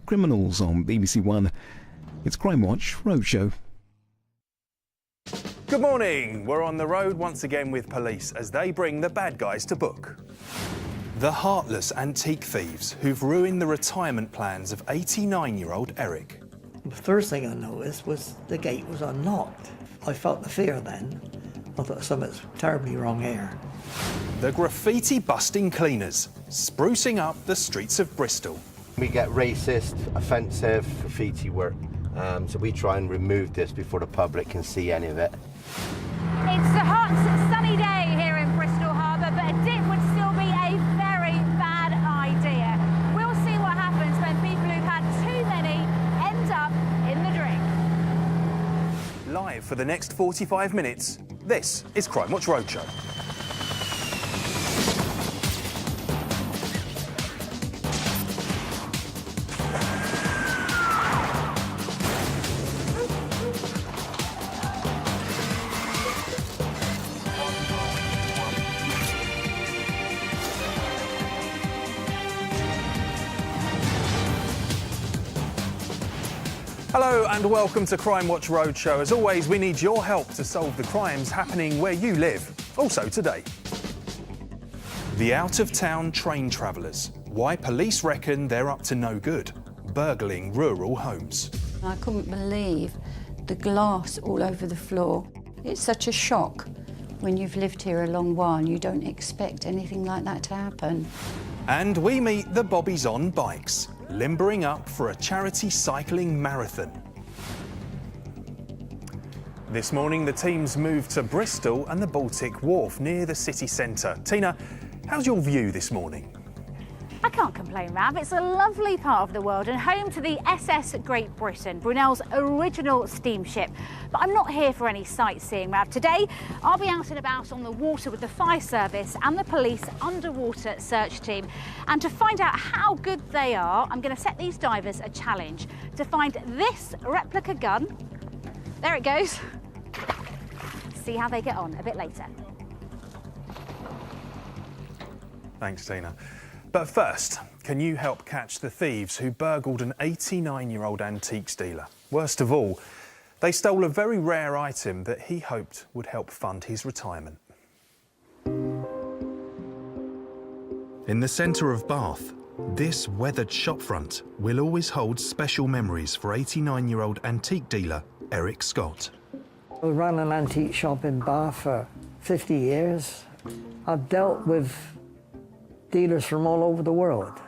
criminals on BBC One. It's Crimewatch Roadshow. Good morning. We're on the road once again with police as they bring the bad guys to book. The heartless antique thieves who've ruined the retirement plans of 89-year-old Eric. The first thing I noticed was the gate was unlocked. I felt the fear then. I thought something's terribly wrong here. The graffiti-busting cleaners, sprucing up the streets of Bristol. We get racist, offensive graffiti work, so we try and remove this before the public can see any of it. It's a hot, sunny day here in Bristol Harbour, but a dip would still be a very bad idea. We'll see what happens when people who've had too many end up in the drink. Live for the next 45 minutes, this is Crimewatch Roadshow. Hello and welcome to Crimewatch Roadshow. As always, we need your help to solve the crimes happening where you live. Also today, the out-of-town train travellers. Why police reckon they're up to no good. Burgling rural homes. I couldn't believe the glass all over the floor. It's such a shock. When you've lived here a long while, you don't expect anything like that to happen. And we meet the bobbies on bikes, limbering up for a charity cycling marathon. This morning, the teams moved to Bristol and the Baltic Wharf near the city centre. Tina, how's your view this morning? I can't complain, Rav. It's a lovely part of the world and home to the SS Great Britain, Brunel's original steamship. But I'm not here for any sightseeing, Rav. Today, I'll be out and about on the water with the fire service and the police underwater search team. And to find out how good they are, I'm going to set these divers a challenge to find this replica gun. There it goes. See how they get on a bit later. Thanks, Tina. But first, can you help catch the thieves who burgled an 89-year-old antiques dealer? Worst of all, they stole a very rare item that he hoped would help fund his retirement. In the centre of Bath, this weathered shopfront will always hold special memories for 89-year-old antique dealer Eric Scott. I ran an antique shop in Bath for 50 years. I've dealt with dealers from all over the world.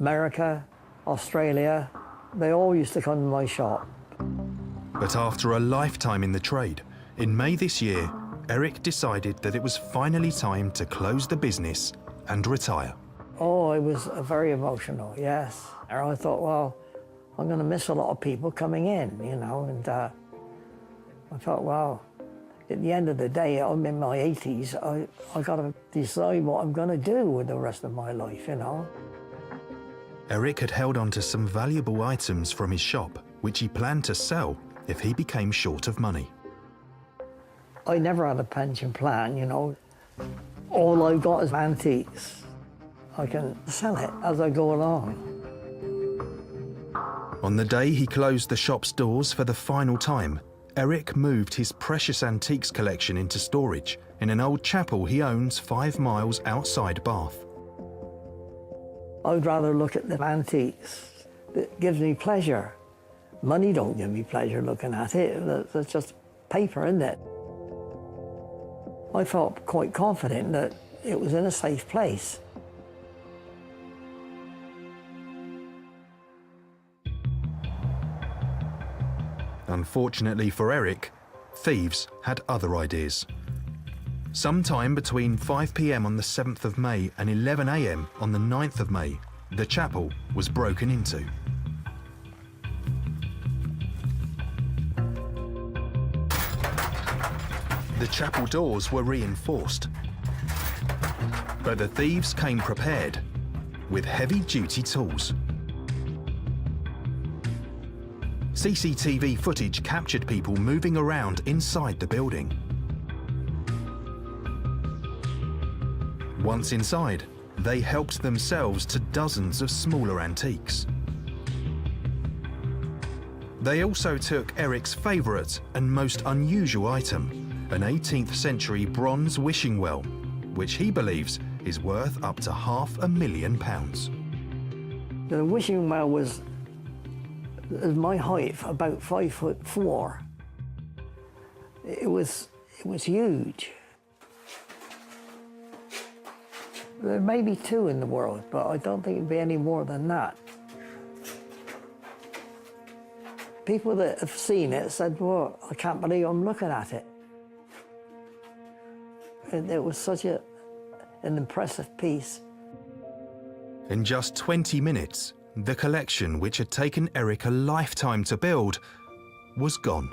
America, Australia, they all used to come to my shop. But after a lifetime in the trade, in May this year, Eric decided that it was finally time to close the business and retire. Oh, it was very emotional, yes. And I thought, well, I'm going to miss a lot of people coming in, you know, and I thought, well, at the end of the day, I'm in my 80s, I got to decide what I'm going to do with the rest of my life, you know. Eric had held on to some valuable items from his shop, which he planned to sell if he became short of money. I never had a pension plan, you know. All I've got is antiques. I can sell it as I go along. On the day he closed the shop's doors for the final time, Eric moved his precious antiques collection into storage in an old chapel he owns 5 miles outside Bath. I'd rather look at the antiques. It gives me pleasure. Money don't give me pleasure looking at it. It's just paper, isn't it? I felt quite confident that it was in a safe place. Unfortunately for Eric, thieves had other ideas. Sometime between 5 p.m. on the 7th of May and 11 a.m. on the 9th of May, the chapel was broken into. The chapel doors were reinforced, but the thieves came prepared with heavy-duty tools. CCTV footage captured people moving around inside the building. Once inside, they helped themselves to dozens of smaller antiques. They also took Eric's favourite and most unusual item, an 18th century bronze wishing well, which he believes is worth up to £500,000. The wishing well was my height, about 5'4". It was huge. There may be two in the world, but I don't think it'd be any more than that. People that have seen it said, well, I can't believe I'm looking at it. It was such an impressive piece. In just 20 minutes, the collection, which had taken Eric a lifetime to build, was gone.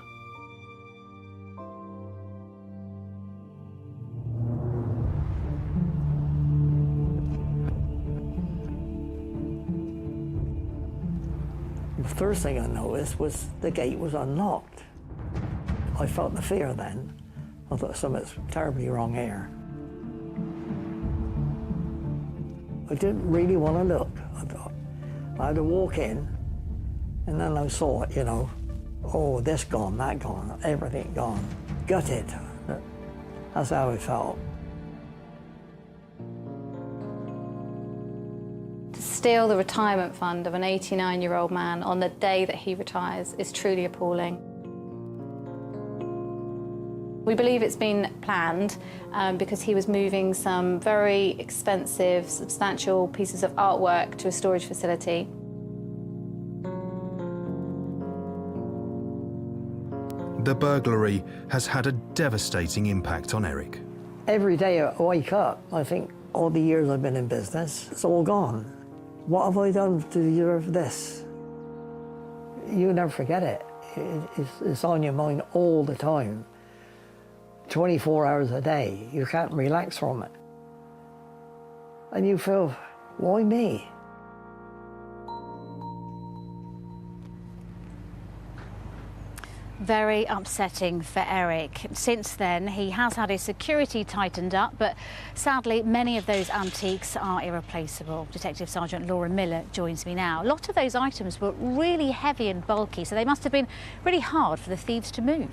The first thing I noticed was the gate was unlocked. I felt the fear then. I thought something's terribly wrong here. I didn't really want to look. I thought I had to walk in, and then I saw it, you know. Oh, this gone, that gone, everything gone. Gutted. That's how I felt. To steal the retirement fund of an 89-year-old man on the day that he retires is truly appalling. We believe it's been planned because he was moving some very expensive, substantial pieces of artwork to a storage facility. The burglary has had a devastating impact on Eric. Every day I wake up, I think all the years I've been in business, it's all gone. What have I done to deserve this? You never forget it. It's on your mind all the time. 24 hours a day, you can't relax from it. And you feel, why me? Very upsetting for Eric. Since then, he has had his security tightened up, but sadly, many of those antiques are irreplaceable. Detective Sergeant Laura Miller joins me now. A lot of those items were really heavy and bulky, so they must have been really hard for the thieves to move.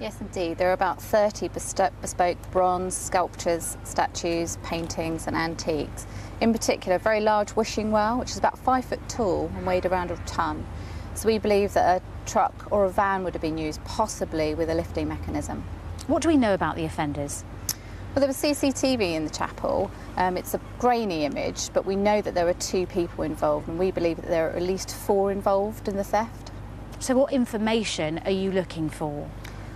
Yes, indeed. There are about 30 bespoke bronze sculptures, statues, paintings and antiques. In particular, a very large wishing well, which is about 5 foot tall and weighed around a tonne. So we believe that a truck or a van would have been used, possibly with a lifting mechanism. What do we know about the offenders? Well, there was CCTV in the chapel. It's a grainy image, but we know that there are 2 people involved, and we believe that there are at least 4 involved in the theft. So what information are you looking for?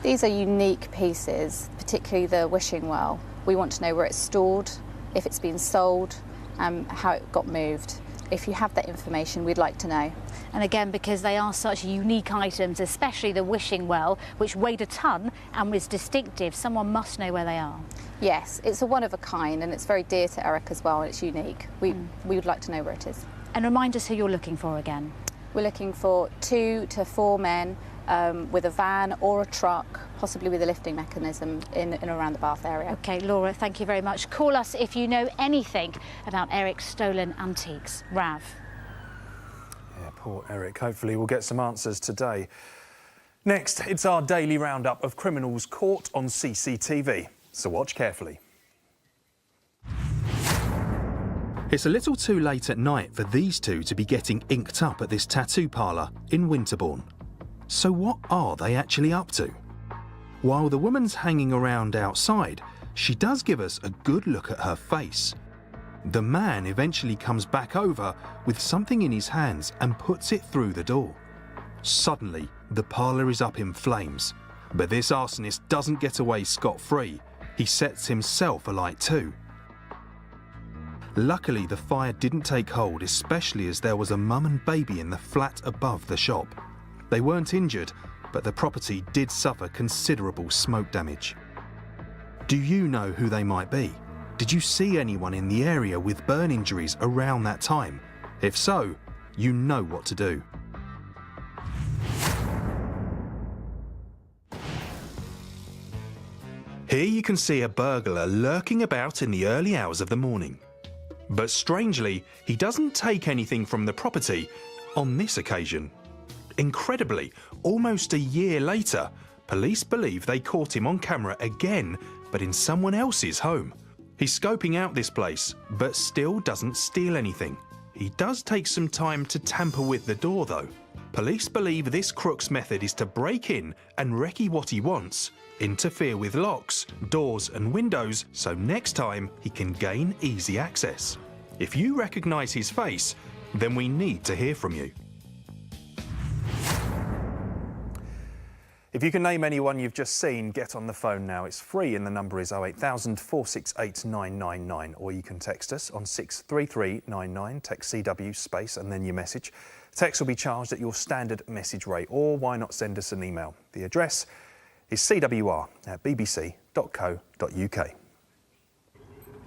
These are unique pieces, particularly the wishing well. We want to know where it's stored, if it's been sold, how it got moved. If you have that information, we'd like to know. And again, because they are such unique items, especially the wishing well, which weighed a tonne and was distinctive, someone must know where they are. Yes, it's a one of a kind, and it's very dear to Eric as well, and it's unique. We would like to know where it is. And remind us who you're looking for again. We're looking for 2 to 4 men with a van or a truck, possibly with a lifting mechanism in and around the Bath area. OK, Laura, thank you very much. Call us if you know anything about Eric's stolen antiques. Rav. Yeah, poor Eric. Hopefully we'll get some answers today. Next, it's our daily roundup of criminals caught on CCTV. So watch carefully. It's a little too late at night for these two to be getting inked up at this tattoo parlour in Winterbourne. So what are they actually up to? While the woman's hanging around outside, she does give us a good look at her face. The man eventually comes back over with something in his hands and puts it through the door. Suddenly, the parlour is up in flames, but this arsonist doesn't get away scot-free. He sets himself alight too. Luckily, the fire didn't take hold, especially as there was a mum and baby in the flat above the shop. They weren't injured, but the property did suffer considerable smoke damage. Do you know who they might be? Did you see anyone in the area with burn injuries around that time? If so, you know what to do. Here you can see a burglar lurking about in the early hours of the morning. But strangely, he doesn't take anything from the property on this occasion. Incredibly, almost a year later, police believe they caught him on camera again, but in someone else's home. He's scoping out this place, but still doesn't steal anything. He does take some time to tamper with the door, though. Police believe this crook's method is to break in and recce what he wants, interfere with locks, doors and windows, so next time he can gain easy access. If you recognise his face, then we need to hear from you. If you can name anyone you've just seen, get on the phone now. It's free and the number is 08000 468 999, or you can text us on 63399, text CW space and then your message. Text will be charged at your standard message rate, or why not send us an email. The address is cwr@bbc.co.uk.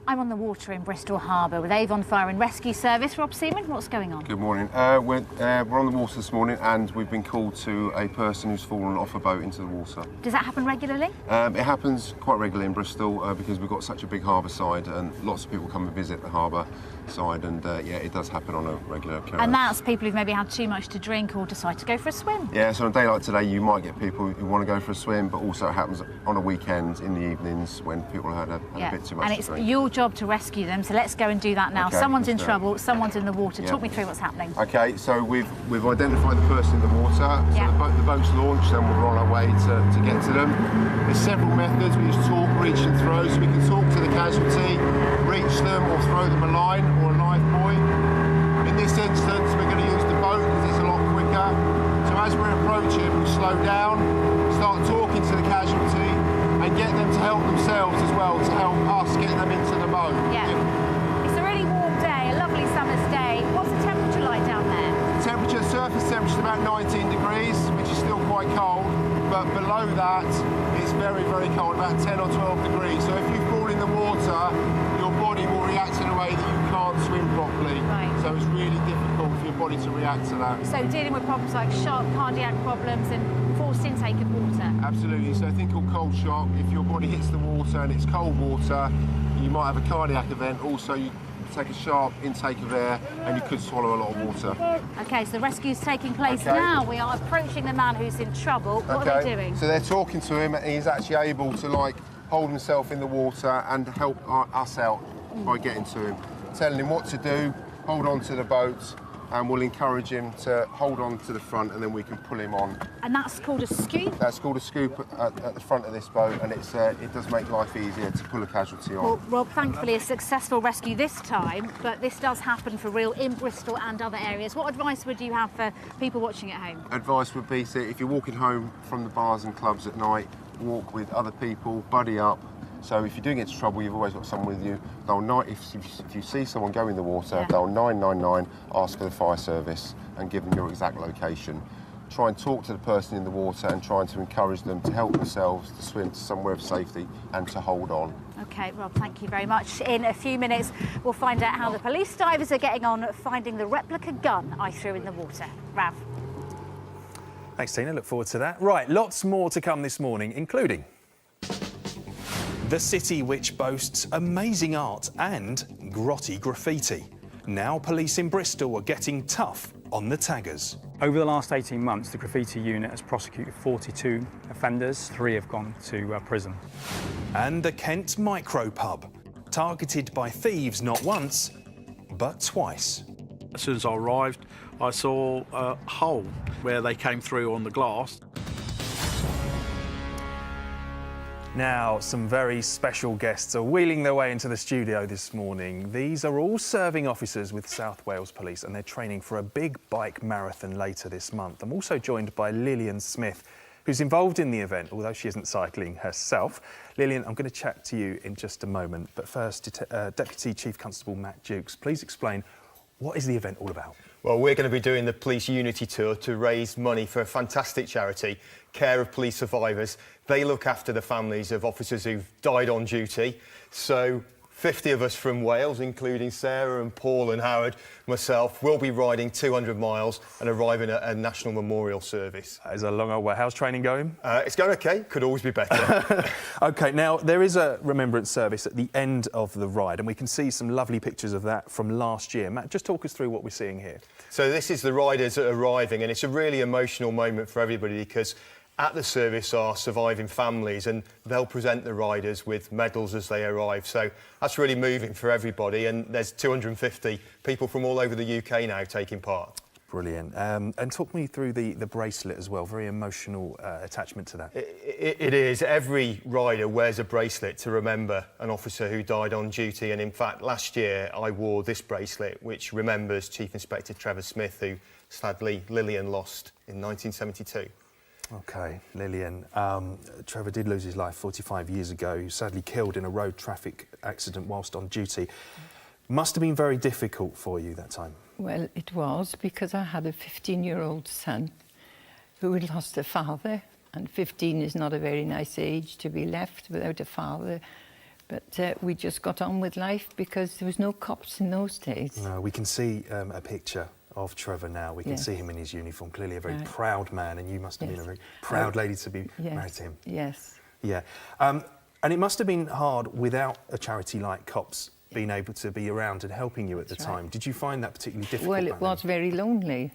I'm on the water in Bristol Harbour with Avon Fire and Rescue Service. Rob Seaman, what's going on? Good morning. We're on the water this morning and we've been called to a person who's fallen off a boat into the water. Does that happen regularly? It happens quite regularly in Bristol because we've got such a big harbour side and lots of people come and visit the harbour side, and yeah, it does happen on a regular occurrence. And that's people who've maybe had too much to drink or decide to go for a swim? Yeah, so on a day like today you might get people who want to go for a swim, but also it happens on a weekend in the evenings when people have had a bit too much and to it's drink. your job to rescue them, so let's go and do that now. Okay, Someone's in let's do it. trouble, someone's in the water. Yeah. Talk me through what's happening. Okay, so we've identified the person in the water, so Yeah. the boat's launched and we're on our way to get to them. There's several methods. We use talk, reach and throw, so we can talk to the casualty, reach them or throw them a line or a life buoy. In this instance we're going to use the boat because it's a lot quicker. So as we're approaching, we slow down, start talking to the casualty and get them to help themselves as well, to help us get them into the boat. Yeah. It's a really warm day, a lovely summer's day. What's the temperature like down there? Surface temperature is about 19 degrees, which is still quite cold, but below that it's very, very cold, about 10 or 12 degrees. So if you fall in the water, your body will react in a way that you can't swim properly. Right. So it's really difficult for your body to react to that. So dealing with problems like shock, cardiac problems and forced intake of water. Absolutely. So a thing called cold shock, if your body hits the water and it's cold water, you might have a cardiac event. Also, you take a sharp intake of air and you could swallow a lot of water. Okay, so the rescue's taking place now. We are approaching the man who's in trouble. What are they doing? So they're talking to him and he's actually able to hold himself in the water and help us out by getting to him. Telling him what to do, hold on to the boat, and we'll encourage him to hold on to the front and then we can pull him on. And that's called a scoop? That's called a scoop at the front of this boat, and it does make life easier to pull a casualty on. Well, Rob, thankfully a successful rescue this time, but this does happen for real in Bristol and other areas. What advice would you have for people watching at home? Advice would be, so if you're walking home from the bars and clubs at night, walk with other people, buddy up. So if you do get into trouble, you've always got someone with you. If you see someone go in the water, dial 999, ask for the fire service and give them your exact location. Try and talk to the person in the water and trying to encourage them to help themselves to swim to somewhere of safety and to hold on. OK, Rob, thank you very much. In a few minutes, we'll find out how the police divers are getting on finding the replica gun I threw in the water. Rav. Thanks, Tina. Look forward to that. Right, lots more to come this morning, including the city which boasts amazing art and grotty graffiti. Now police in Bristol are getting tough on the taggers. Over the last 18 months, the graffiti unit has prosecuted 42 offenders. 3 have gone to prison. And the Kent micro pub, targeted by thieves not once, but twice. As soon as I arrived, I saw a hole where they came through on the glass. Now, some very special guests are wheeling their way into the studio this morning. These are all serving officers with South Wales Police and they're training for a big bike marathon later this month. I'm also joined by Lillian Smith, who's involved in the event, although she isn't cycling herself. Lillian, I'm going to chat to you in just a moment, but first, Deputy Chief Constable Matt Dukes, please explain, what is the event all about? Well, we're going to be doing the Police Unity Tour to raise money for a fantastic charity, Care of Police Survivors. They look after the families of officers who've died on duty. So 50 of us from Wales, including Sarah and Paul and Howard, myself, will be riding 200 miles and arriving at a national memorial service. That is a long old way. How's training going? It's going OK. Could always be better. OK, now, there is a remembrance service at the end of the ride, and we can see some lovely pictures of that from last year. Matt, just talk us through what we're seeing here. So this is the riders arriving, and it's a really emotional moment for everybody because at the service are surviving families, and they'll present the riders with medals as they arrive. So that's really moving for everybody, and there's 250 people from all over the UK now taking part. Brilliant. And talk me through the bracelet as well. Very emotional attachment to that. It is. Every rider wears a bracelet to remember an officer who died on duty, and in fact last year I wore this bracelet which remembers Chief Inspector Trevor Smith, who sadly Lillian lost in 1972. OK, Lillian. Trevor did lose his life 45 years ago. He was sadly killed in a road traffic accident whilst on duty. Must have been very difficult for you that time. Well, it was, because I had a 15-year-old son who had lost a father, and 15 is not a very nice age to be left without a father. But we just got on with life because there was no cops in those days. No, we can see a picture of Trevor now. We can see him in his uniform, clearly a very proud man, and you must have been a very proud lady to be married to him. Yes. Yeah. And it must have been hard without a charity like COPS being able to be around and helping you at the time. Did you find that particularly difficult? Well, it was very lonely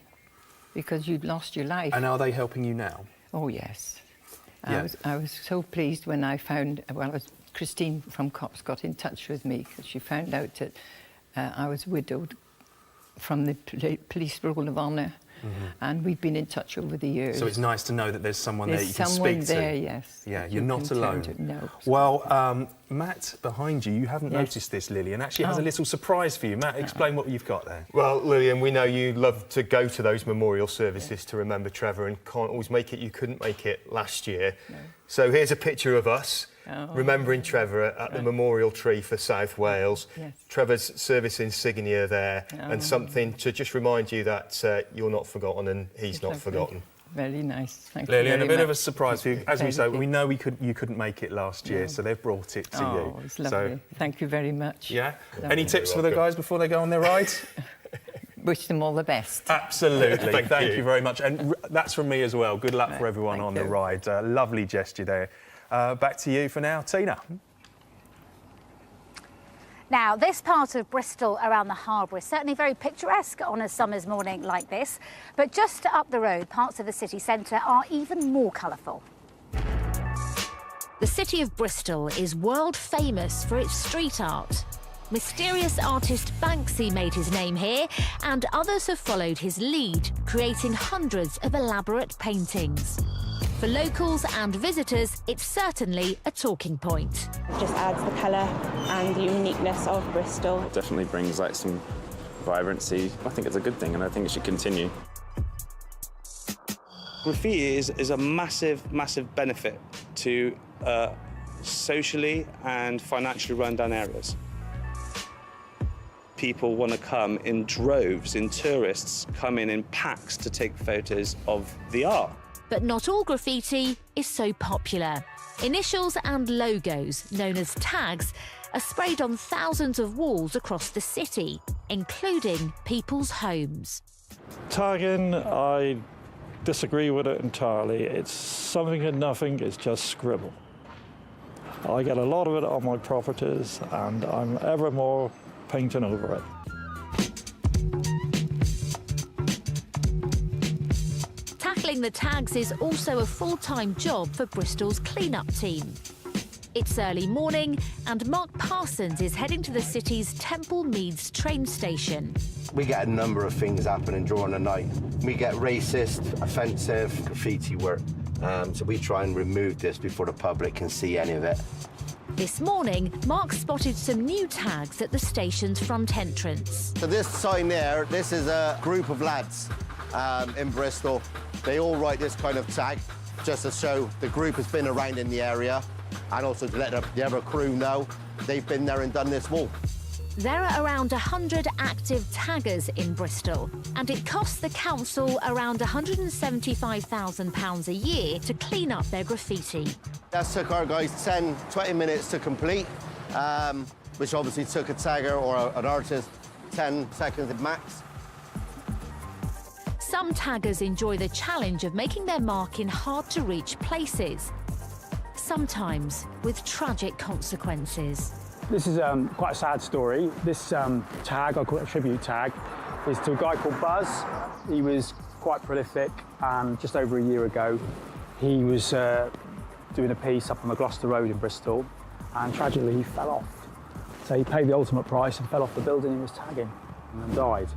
because you'd lost your life. And are they helping you now? Oh, yes. I was so pleased when I found, Christine from COPS got in touch with me because she found out that I was widowed from the police rule of honour, and we've been in touch over the years. So it's nice to know that there's someone there you can speak to. There's someone there, yes. Yeah, you're not alone. No. Well, Matt, behind you haven't noticed this, Lillian, actually has a little surprise for you. Matt, explain what you've got there. Well, Lillian, we know you love to go to those memorial services to remember Trevor and can't always make it. You couldn't make it last year. No. So here's a picture of us remembering Trevor at the memorial tree for South Wales. Yes. Trevor's service insignia there, and something to just remind you that you're not forgotten and he's not forgotten. Very nice. Thank Lillian, you very a bit much. of a surprise for you. As we say, we know you couldn't make it last year, so they've brought it to you. Oh, it's lovely. So, thank you very much. Yeah. Lovely. Any tips for the guys before they go on their rides? Wish them all the best. Absolutely. Thank you very much. And that's from me as well. Good luck for everyone on the ride. Lovely gesture there. Back to you for now, Tina. Now, this part of Bristol around the harbour is certainly very picturesque on a summer's morning like this, but just up the road, parts of the city centre are even more colourful. The city of Bristol is world famous for its street art. Mysterious artist Banksy made his name here, and others have followed his lead, creating hundreds of elaborate paintings. For locals and visitors, it's certainly a talking point. It just adds the colour and the uniqueness of Bristol. It definitely brings like some vibrancy. I think it's a good thing, and I think it should continue. Graffiti is a massive, massive benefit to socially and financially run-down areas. People want to come in droves, tourists come in packs to take photos of the art. But not all graffiti is so popular. Initials and logos, known as tags, are sprayed on thousands of walls across the city, including people's homes. Tagging, I disagree with it entirely. It's something and nothing, it's just scribble. I get a lot of it on my properties, and I'm ever more painting over it. Tackling the tags is also a full-time job for Bristol's clean-up team. It's early morning, and Mark Parsons is heading to the city's Temple Meads train station. We get a number of things happening during the night. We get racist, offensive graffiti work. So we try and remove this before the public can see any of it. This morning, Mark spotted some new tags at the station's front entrance. So this sign there, this is a group of lads in Bristol. They all write this kind of tag just to show the group has been around in the area, and also to let the other crew know they've been there and done this wall. There are around 100 active taggers in Bristol, and it costs the council around £175,000 a year to clean up their graffiti. That took our guys 10, 20 minutes to complete. which obviously took a tagger or an artist 10 seconds at max. Some taggers enjoy the challenge of making their mark in hard-to-reach places, sometimes with tragic consequences. This is quite a sad story. This tag, I call it a tribute tag, is to a guy called Buzz. He was quite prolific. Just over a year ago, he was doing a piece up on the Gloucester Road in Bristol, and tragically he fell off. So he paid the ultimate price and fell off the building he was tagging and then died.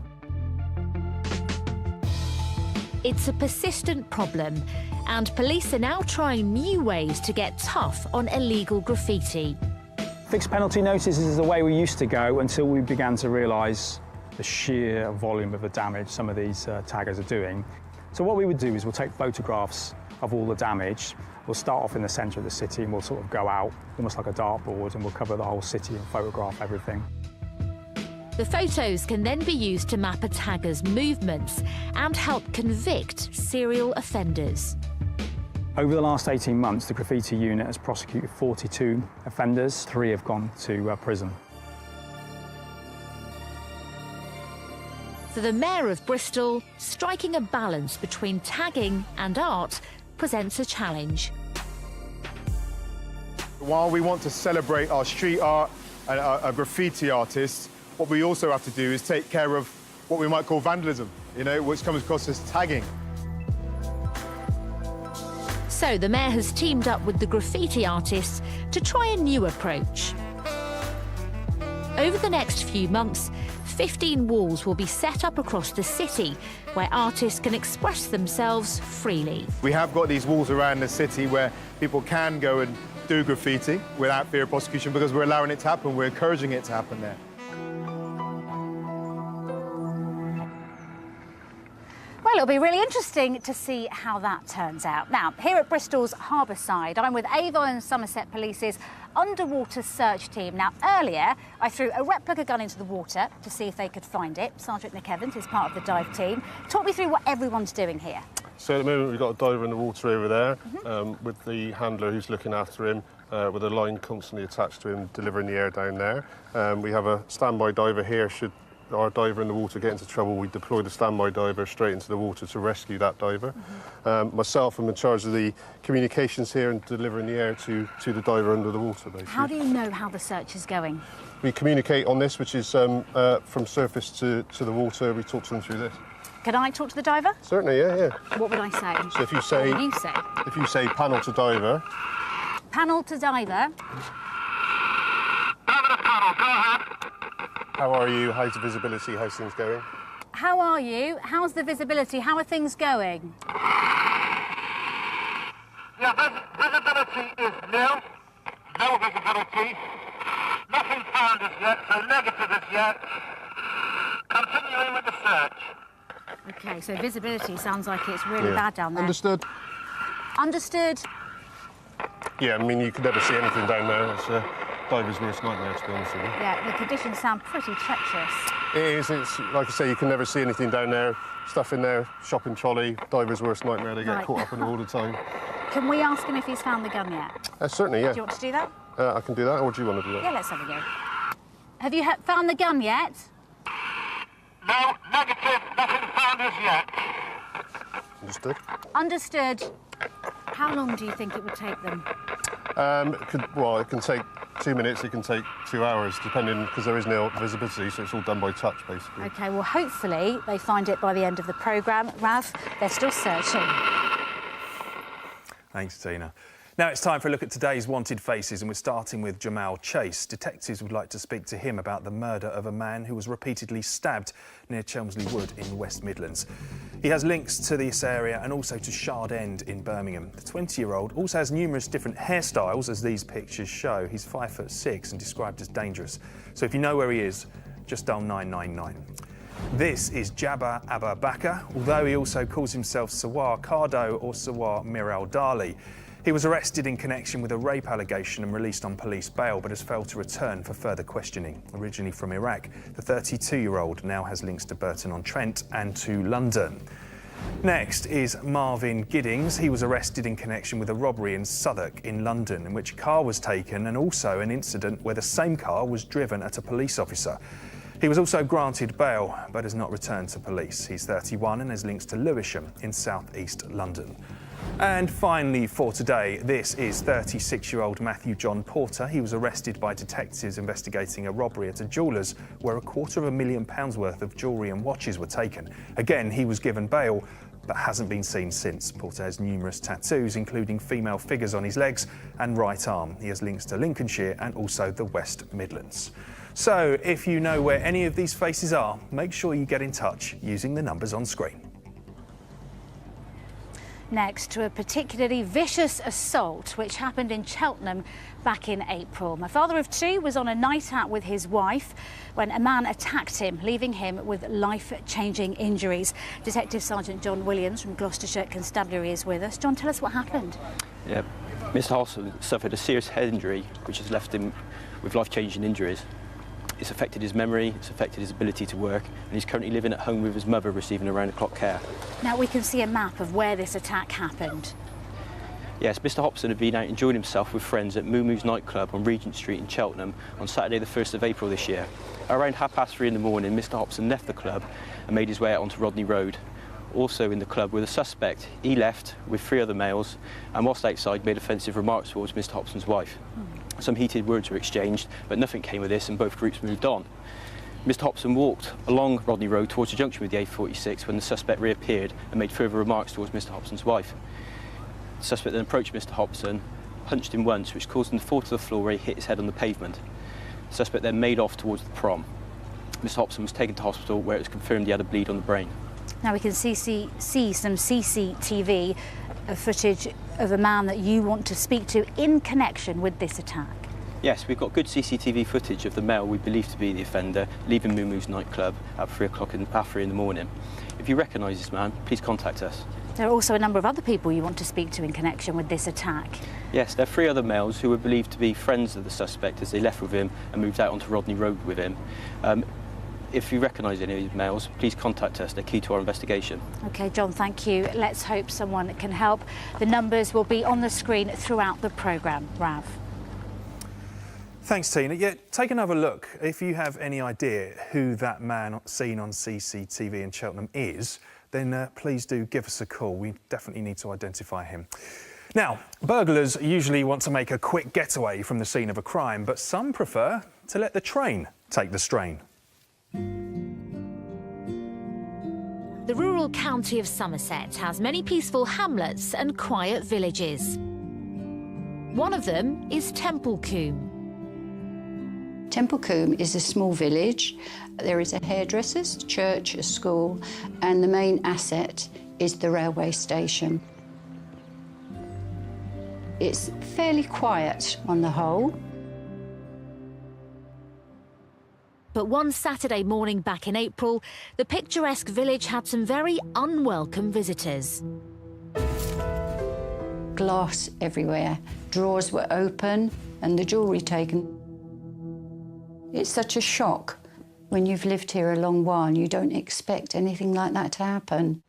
It's a persistent problem, and police are now trying new ways to get tough on illegal graffiti. Fixed penalty notices is the way we used to go until we began to realise the sheer volume of the damage some of these taggers are doing. So what we would do is we'll take photographs of all the damage. We'll start off in the centre of the city and we'll sort of go out, almost like a dartboard, and we'll cover the whole city and photograph everything. The photos can then be used to map a tagger's movements and help convict serial offenders. Over the last 18 months, the graffiti unit has prosecuted 42 offenders. 3 have gone to prison. For the Mayor of Bristol, striking a balance between tagging and art presents a challenge. While we want to celebrate our street art and our graffiti artists, what we also have to do is take care of what we might call vandalism, you know, which comes across as tagging. So the Mayor has teamed up with the graffiti artists to try a new approach. Over the next few months, 15 walls will be set up across the city where artists can express themselves freely. We have got these walls around the city where people can go and do graffiti without fear of prosecution because we're allowing it to happen, we're encouraging it to happen there. Well, it'll be really interesting to see how that turns out. Now, here at Bristol's Harbour Side, I'm with Avon and Somerset Police's underwater search team. Now, earlier, I threw a replica gun into the water to see if they could find it. Sergeant Nick Evans is part of the dive team. Talk me through what everyone's doing here. So at the moment we've got a diver in the water over there with the handler who's looking after him with a line constantly attached to him, delivering the air down there. We have a standby diver here. Should our diver in the water get into trouble, we deploy the standby diver straight into the water to rescue that diver. Myself, I'm in charge of the communications here and delivering the air to the diver under the water, basically. How do you know how the search is going? We communicate on this, which is from surface to the water. We talk to them through this. Can I talk to the diver? Certainly, yeah. What would I say? So if you say... What would you say? If you say panel to diver... Panel to diver. How are you? How's the visibility? How's things going? How are you? How's the visibility? How are things going? Yeah, visibility is nil. No visibility. Nothing found as yet, so negative as yet. Continuing with the search. OK, so visibility sounds like it's really bad down there. Understood. Understood. Yeah, I mean, you could never see anything down there. It's a diver's worst nightmare, to be honest with you. Yeah, the conditions sound pretty treacherous. It is. It's, like I say, you can never see anything down there. Stuff in there, shopping trolley, diver's worst nightmare. They get caught up in it all the time. Can we ask him if he's found the gun yet? Certainly, yeah. Do you want to do that? I can do that, or do you want to do that? Yeah, let's have a go. Have you found the gun yet? No, negative. Nothing found as yet. Understood. Understood. How long do you think it would take them? It can take 2 minutes, it can take 2 hours, depending, because there is no visibility, so it's all done by touch, basically. OK, well, hopefully they find it by the end of the programme. Rav, they're still searching. Thanks, Tina. Now it's time for a look at today's wanted faces, and we're starting with Jamal Chase. Detectives would like to speak to him about the murder of a man who was repeatedly stabbed near Chelmsley Wood in the West Midlands. He has links to this area and also to Shard End in Birmingham. The 20-year-old also has numerous different hairstyles, as these pictures show. He's 5'6" and described as dangerous. So if you know where he is, just dial 999. This is Jabba Abba Bakr, although he also calls himself Sawar Kardo or Sawar Mir al-Dali. He was arrested in connection with a rape allegation and released on police bail, but has failed to return for further questioning. Originally from Iraq, the 32-year-old now has links to Burton-on-Trent and to London. Next is Marvin Giddings. He was arrested in connection with a robbery in Southwark in London, in which a car was taken, and also an incident where the same car was driven at a police officer. He was also granted bail, but has not returned to police. He's 31 and has links to Lewisham in south-east London. And finally for today, this is 36-year-old Matthew John Porter. He was arrested by detectives investigating a robbery at a jeweller's where £250,000 worth of jewellery and watches were taken. Again, he was given bail, but hasn't been seen since. Porter has numerous tattoos, including female figures on his legs and right arm. He has links to Lincolnshire and also the West Midlands. So, if you know where any of these faces are, make sure you get in touch using the numbers on screen. Next to a particularly vicious assault which happened in Cheltenham back in April. My father of two was on a night out with his wife when a man attacked him, leaving him with life-changing injuries. Detective Sergeant John Williams from Gloucestershire Constabulary is with us. John, tell us what happened. Yeah, Mr. Hobson suffered a serious head injury which has left him with life-changing injuries. It's affected his memory, it's affected his ability to work, and he's currently living at home with his mother, receiving around-the-clock care. Now we can see a map of where this attack happened. Yes, Mr. Hobson had been out enjoying himself with friends at Moo Moo's nightclub on Regent Street in Cheltenham on Saturday the 1st of April this year. Around 3:30 in the morning, Mr. Hobson left the club and made his way out onto Rodney Road. Also in the club were the suspect. He left with 3 other males and whilst outside made offensive remarks towards Mr. Hobson's wife. Some heated words were exchanged, but nothing came of this and both groups moved on. Mr. Hobson walked along Rodney Road towards the junction with the A46 when the suspect reappeared and made further remarks towards Mr. Hobson's wife. The suspect then approached Mr. Hobson, punched him once, which caused him to fall to the floor where he hit his head on the pavement. The suspect then made off towards the prom. Mr. Hobson was taken to hospital where it was confirmed he had a bleed on the brain. Now we can see some CCTV footage of a man that you want to speak to in connection with this attack. Yes, we've got good CCTV footage of the male we believe to be the offender leaving Moo Moo's nightclub at 3 in the morning. If you recognise this man, please contact us. There are also a number of other people you want to speak to in connection with this attack. Yes, there are 3 other males who were believed to be friends of the suspect as they left with him and moved out onto Rodney Road with him. If you recognise any of these males, please contact us. They're key to our investigation. OK, John, thank you. Let's hope someone can help. The numbers will be on the screen throughout the programme. Rav. Thanks, Tina. Yeah, take another look. If you have any idea who that man seen on CCTV in Cheltenham is, then please do give us a call. We definitely need to identify him. Now, burglars usually want to make a quick getaway from the scene of a crime, but some prefer to let the train take the strain. The rural county of Somerset has many peaceful hamlets and quiet villages. One of them is Templecombe. Templecombe is a small village. There is a hairdresser's, church, a school, and the main asset is the railway station. It's fairly quiet on the whole. But one Saturday morning back in April, the picturesque village had some very unwelcome visitors. Glass everywhere. Drawers were open and the jewellery taken. It's such a shock. When you've lived here a long while, you don't expect anything like that to happen.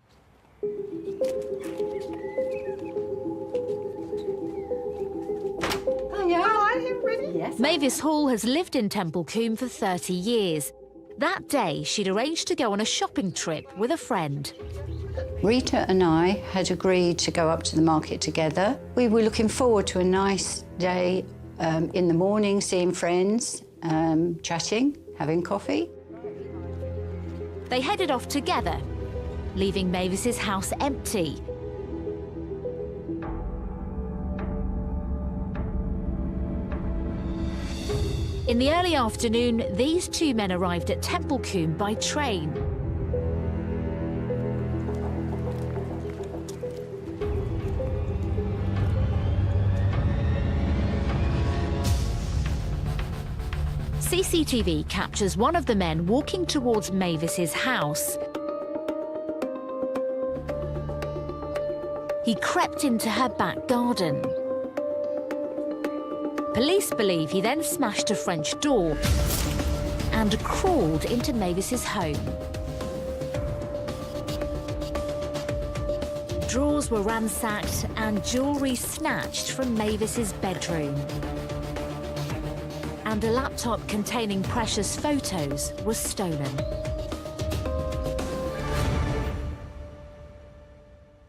Yes. Mavis Hall has lived in Templecombe for 30 years. That day, she'd arranged to go on a shopping trip with a friend. Rita and I had agreed to go up to the market together. We were looking forward to a nice day in the morning, seeing friends, chatting, having coffee. They headed off together, leaving Mavis's house empty. In the early afternoon, these 2 men arrived at Templecombe by train. CCTV captures one of the men walking towards Mavis's house. He crept into her back garden. Police believe he then smashed a French door and crawled into Mavis's home. Drawers were ransacked and jewellery snatched from Mavis's bedroom. And a laptop containing precious photos was stolen.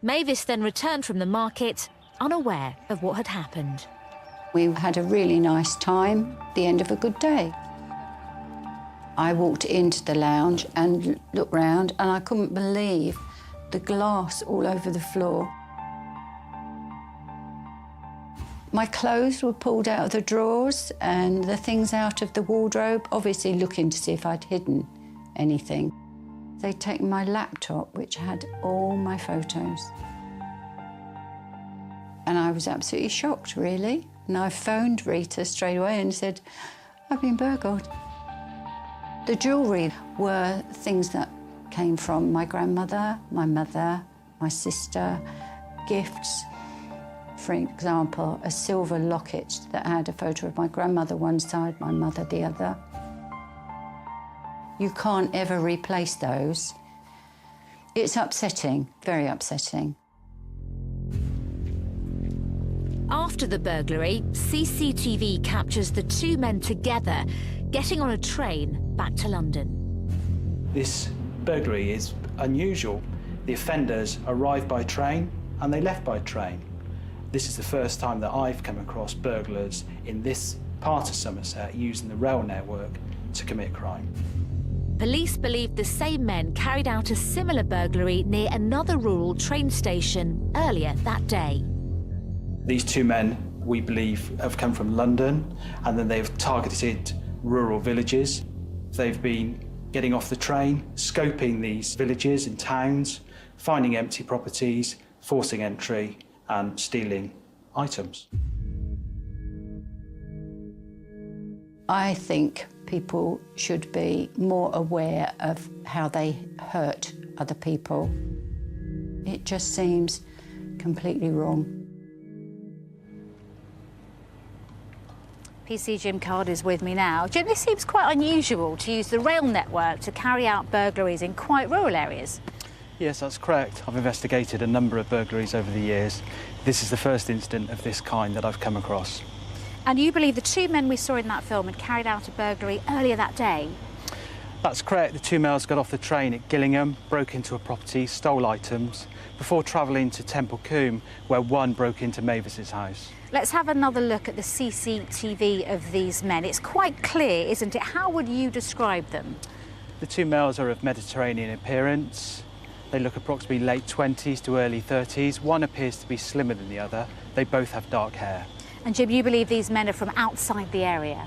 Mavis then returned from the market, unaware of what had happened. We had a really nice time, the end of a good day. I walked into the lounge and looked round, and I couldn't believe the glass all over the floor. My clothes were pulled out of the drawers and the things out of the wardrobe, obviously looking to see if I'd hidden anything. They'd taken my laptop, which had all my photos. And I was absolutely shocked, really. And I phoned Rita straight away and said, I've been burgled. The jewellery were things that came from my grandmother, my mother, my sister, gifts. For example, a silver locket that had a photo of my grandmother one side, my mother the other. You can't ever replace those. It's upsetting, very upsetting. After the burglary, CCTV captures the two men together getting on a train back to London. This burglary is unusual. The offenders arrived by train and they left by train. This is the first time that I've come across burglars in this part of Somerset using the rail network to commit crime. Police believe the same men carried out a similar burglary near another rural train station earlier that day. These two men, we believe, have come from London, and then they've targeted rural villages. They've been getting off the train, scoping these villages and towns, finding empty properties, forcing entry and stealing items. I think people should be more aware of how they hurt other people. It just seems completely wrong. PC Jim Card is with me now. Jim, this seems quite unusual to use the rail network to carry out burglaries in quite rural areas. Yes, that's correct. I've investigated a number of burglaries over the years. This is the first incident of this kind that I've come across. And you believe the two men we saw in that film had carried out a burglary earlier that day? That's correct. The two males got off the train at Gillingham, broke into a property, stole items, before travelling to Temple Combe, where one broke into Mavis's house. Let's have another look at the CCTV of these men. It's quite clear, isn't it? How would you describe them? The two males are of Mediterranean appearance. They look approximately late 20s to early 30s. One appears to be slimmer than the other. They both have dark hair. And Jim, you believe these men are from outside the area?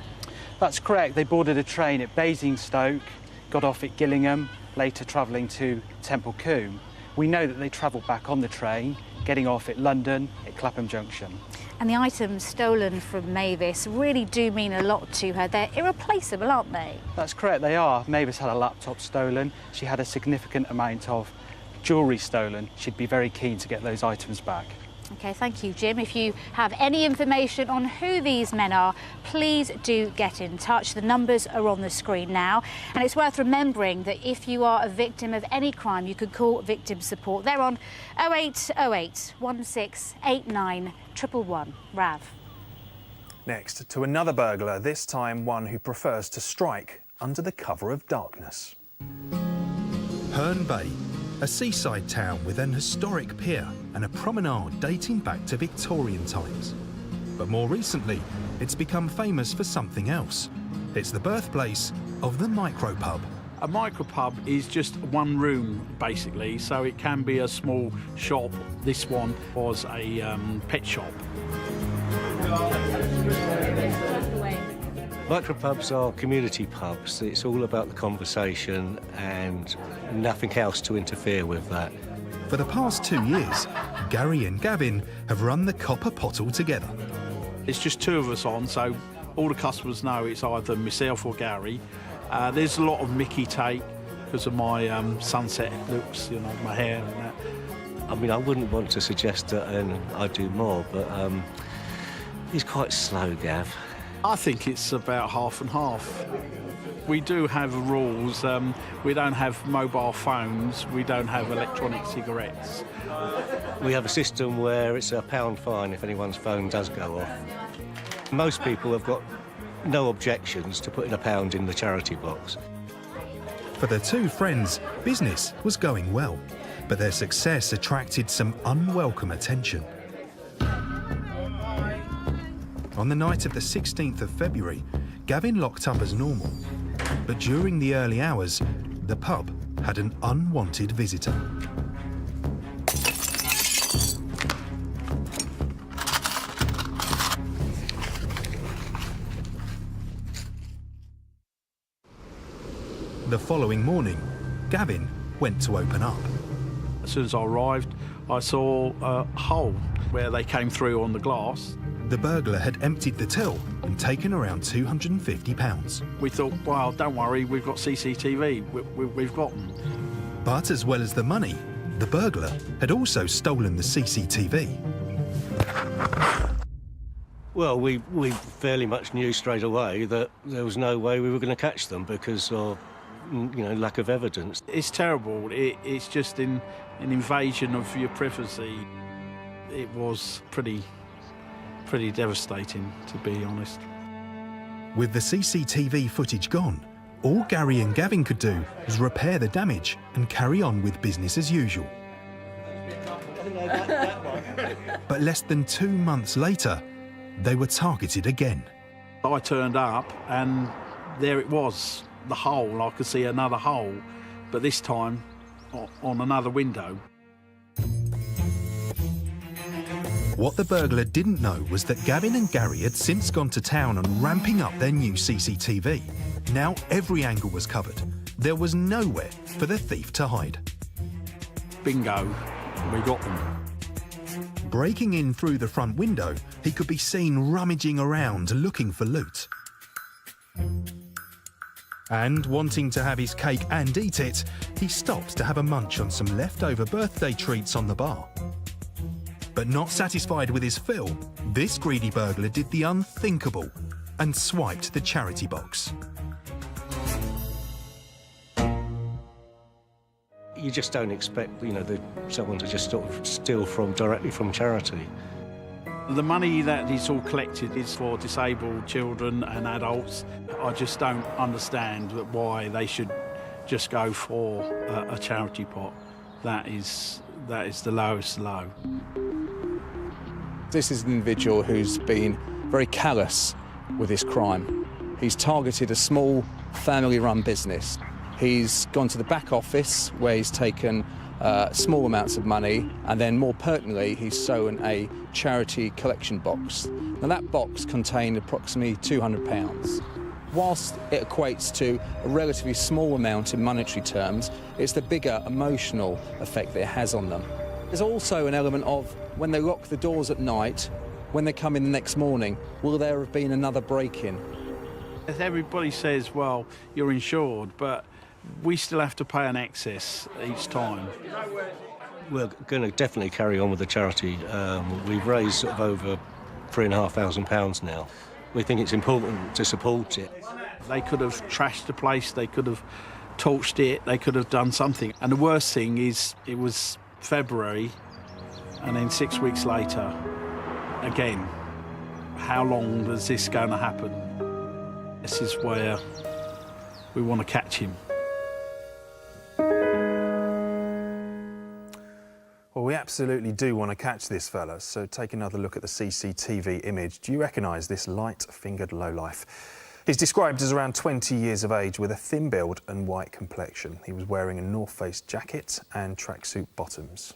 That's correct. They boarded a train at Basingstoke, got off at Gillingham, later travelling to Temple Combe. We know that they travelled back on the train, getting off at London at Clapham Junction. And the items stolen from Mavis really do mean a lot to her. They're irreplaceable, aren't they? That's correct, they are. Mavis had a laptop stolen. She had a significant amount of jewellery stolen. She'd be very keen to get those items back. OK, thank you, Jim. If you have any information on who these men are, please do get in touch. The numbers are on the screen now. And it's worth remembering that if you are a victim of any crime, you could call victim support. They're on 0808 1689 111. Rav. Next, to another burglar, this time one who prefers to strike under the cover of darkness. Herne Bay, a seaside town with an historic pier and a promenade dating back to Victorian times. But more recently, it's become famous for something else. It's the birthplace of the micropub. A micropub is just one room, basically, so it can be a small shop. This one was a pet shop. Micropubs are community pubs. It's all about the conversation and nothing else to interfere with that. For the past 2 years, Gary and Gavin have run the Copper Pottle together. It's just two of us on, so all the customers know it's either myself or Gary. There's a lot of Mickey take because of my sunset looks, you know, my hair and that. I mean, I wouldn't want to suggest that I do more, but he's quite slow, Gav. I think it's about half and half. We do have rules. We don't have mobile phones. We don't have electronic cigarettes. We have a system where it's a £1 fine if anyone's phone does go off. Most people have got no objections to putting £1 in the charity box. For the two friends, business was going well, but their success attracted some unwelcome attention. On the night of the 16th of February, Gavin locked up as normal, but during the early hours, the pub had an unwanted visitor. The following morning, Gavin went to open up. As soon as I arrived, I saw a hole where they came through on the glass. The burglar had emptied the till and taken around £250. We thought, well, don't worry, we've got CCTV, we've got them. But as well as the money, the burglar had also stolen the CCTV. Well, we fairly much knew straight away that there was no way we were going to catch them because of, lack of evidence. It's terrible. It's just an invasion of your privacy. It was pretty devastating, to be honest. With the CCTV footage gone, all Gary and Gavin could do was repair the damage and carry on with business as usual. But less than 2 months later, they were targeted again. I turned up and there it was, the hole. I could see another hole, but this time on another window. What the burglar didn't know was that Gavin and Gary had since gone to town on ramping up their new CCTV. Now every angle was covered. There was nowhere for the thief to hide. Bingo, we got them. Breaking in through the front window, he could be seen rummaging around looking for loot. And wanting to have his cake and eat it, he stopped to have a munch on some leftover birthday treats on the bar. But not satisfied with his fill, this greedy burglar did the unthinkable and swiped the charity box. You just don't expect, someone to just sort of steal directly from charity. The money that is all collected is for disabled children and adults. I just don't understand why they should just go for a charity pot. That is the lowest low. This is an individual who's been very callous with his crime. He's targeted a small family-run business. He's gone to the back office where he's taken small amounts of money, and then more pertinently he's stolen a charity collection box. Now that box contained approximately £200. Whilst it equates to a relatively small amount in monetary terms, it's the bigger emotional effect that it has on them. There's also an element of when they lock the doors at night, when they come in the next morning, will there have been another break-in? Everybody says, well, you're insured, but we still have to pay an excess each time. We're going to definitely carry on with the charity. We've raised sort of over £3,500 now. We think it's important to support it. They could have trashed the place, they could have torched it, they could have done something. And the worst thing is it was February, and then 6 weeks later, again, how long is this going to happen? This is where we want to catch him. Well, we absolutely do want to catch this fella, so take another look at the CCTV image. Do you recognise this light-fingered lowlife? He's described as around 20 years of age with a thin build and white complexion. He was wearing a North Face jacket and tracksuit bottoms.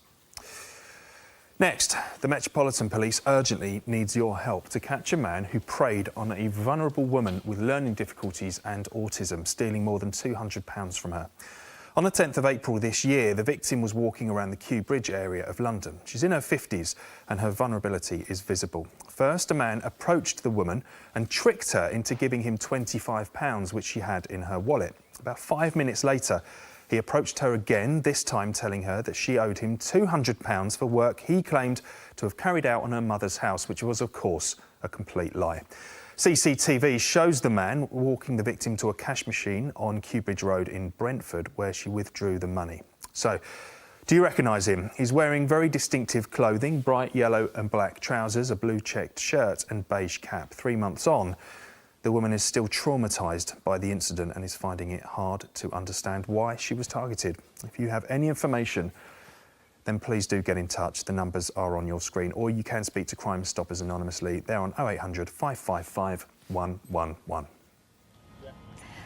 Next, the Metropolitan Police urgently needs your help to catch a man who preyed on a vulnerable woman with learning difficulties and autism, stealing more than £200 from her. On the 10th of April this year, the victim was walking around the Kew Bridge area of London. She's in her 50s and her vulnerability is visible. First, a man approached the woman and tricked her into giving him £25, which she had in her wallet. About 5 minutes later, he approached her again, this time telling her that she owed him £200 for work he claimed to have carried out on her mother's house, which was, of course, a complete lie. CCTV shows the man walking the victim to a cash machine on Cubridge Road in Brentford, where she withdrew the money. So, do you recognise him? He's wearing very distinctive clothing, bright yellow and black trousers, a blue checked shirt and beige cap. 3 months on, the woman is still traumatised by the incident and is finding it hard to understand why she was targeted. If you have any information, then please do get in touch. The numbers are on your screen, or you can speak to Crime Stoppers anonymously. They're on 0800 555 111.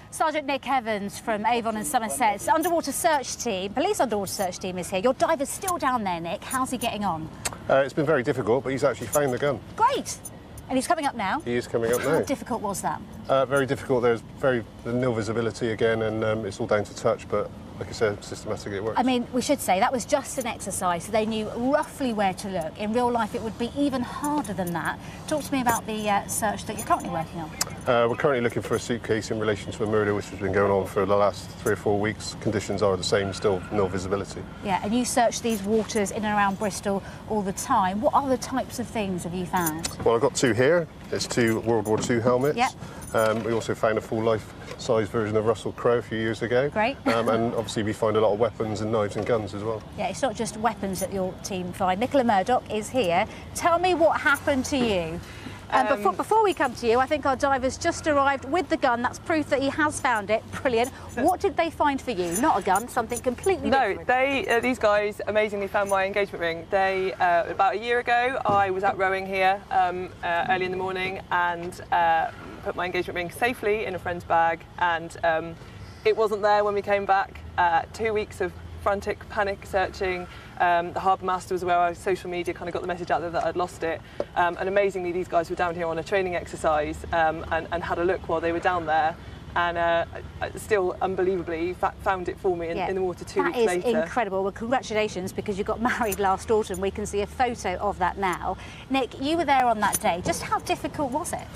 Sergeant Nick Evans from Avon and Somerset's underwater search team, police underwater search team is here. Your diver's still down there, Nick. How's he getting on? It's been very difficult, but he's actually found the gun. Great. And he's coming up now? He is coming up now. How difficult was that? Very difficult. There's nil visibility again, and it's all down to touch, but like I said, systematically it works. I mean, we should say that was just an exercise, so they knew roughly where to look. In real life, it would be even harder than that. Talk to me about the search that you're currently working on. We're currently looking for a suitcase in relation to a murder which has been going on for the last 3 or 4 weeks. Conditions are the same, still no visibility. Yeah, and you search these waters in and around Bristol all the time. What other types of things have you found? Well, I've got 2 here. It's 2 World War II helmets. Yep. We also found a full life-size version of Russell Crowe a few years ago. Great. And obviously we find a lot of weapons and knives and guns as well. Yeah, it's not just weapons that your team find. Nicola Murdoch is here. Tell me what happened to you. Before we come to you, I think our diver's just arrived with the gun. That's proof that he has found it. Brilliant. What did they find for you? Not a gun, something completely different. No, these guys amazingly found my engagement ring. They, about a year ago, I was out rowing here early in the morning and put my engagement ring safely in a friend's bag, and it wasn't there when we came back. 2 weeks of frantic panic searching. The harbour master was aware. Social media kind of got the message out there that I'd lost it, and amazingly these guys were down here on a training exercise and had a look while they were down there, and still unbelievably found it for me in the water 2 weeks later. That is incredible. Well, congratulations, because you got married last autumn. We can see a photo of that now. Nick, you were there on that day. Just how difficult was it?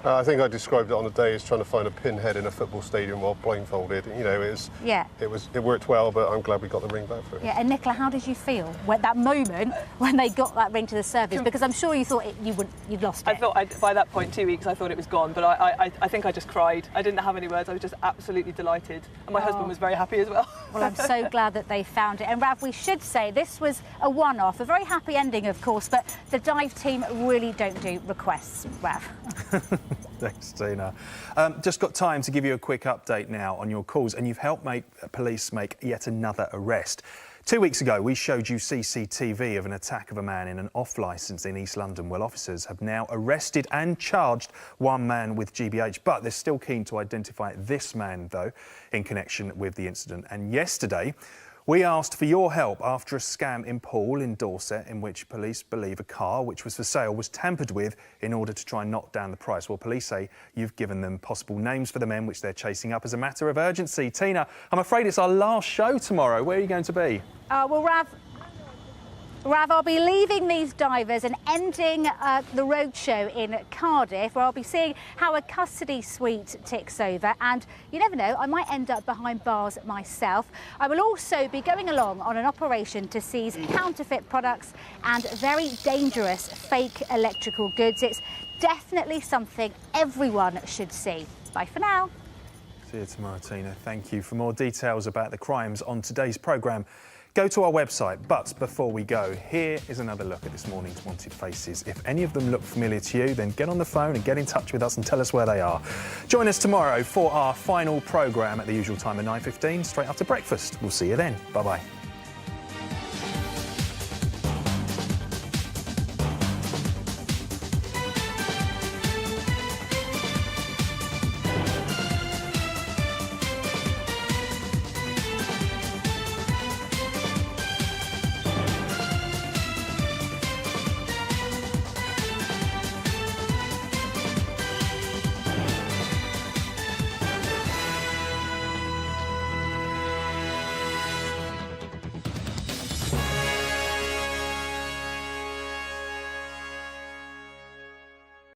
I think I described it on the day as trying to find a pinhead in a football stadium while blindfolded. You know, it worked well, but I'm glad we got the ring back for it. Yeah, and Nicola, how did you feel when that moment when they got that ring to the surface? Because I'm sure you thought you'd lost it. I thought by that point, 2 weeks, I thought it was gone, but I think I just cried. I didn't have any words. I was just absolutely delighted, and my husband was very happy as well. Well, I'm so glad that they found it. And Rav, we should say this was a one-off, a very happy ending, of course, but the dive team really don't do requests, Rav. Thanks, Tina. Just got time to give you a quick update now on your calls, and you've helped police make yet another arrest. 2 weeks ago, we showed you CCTV of an attack of a man in an off-licence in East London. Well, officers have now arrested and charged one man with GBH, but they're still keen to identify this man, though, in connection with the incident. And yesterday, we asked for your help after a scam in Poole in Dorset, in which police believe a car which was for sale was tampered with in order to try and knock down the price. Well, police say you've given them possible names for the men which they're chasing up as a matter of urgency. Tina, I'm afraid it's our last show tomorrow. Where are you going to be? Well, Rav, I'll be leaving these divers and ending the roadshow in Cardiff, where I'll be seeing how a custody suite ticks over. And you never know, I might end up behind bars myself. I will also be going along on an operation to seize counterfeit products and very dangerous fake electrical goods. It's definitely something everyone should see. Bye for now. See you tomorrow, Tina. Thank you. For more details about the crimes on today's programme, go to our website. But before we go, here is another look at this morning's Wanted Faces. If any of them look familiar to you, then get on the phone and get in touch with us and tell us where they are. Join us tomorrow for our final programme at the usual time of 9:15, straight after breakfast. We'll see you then. Bye-bye.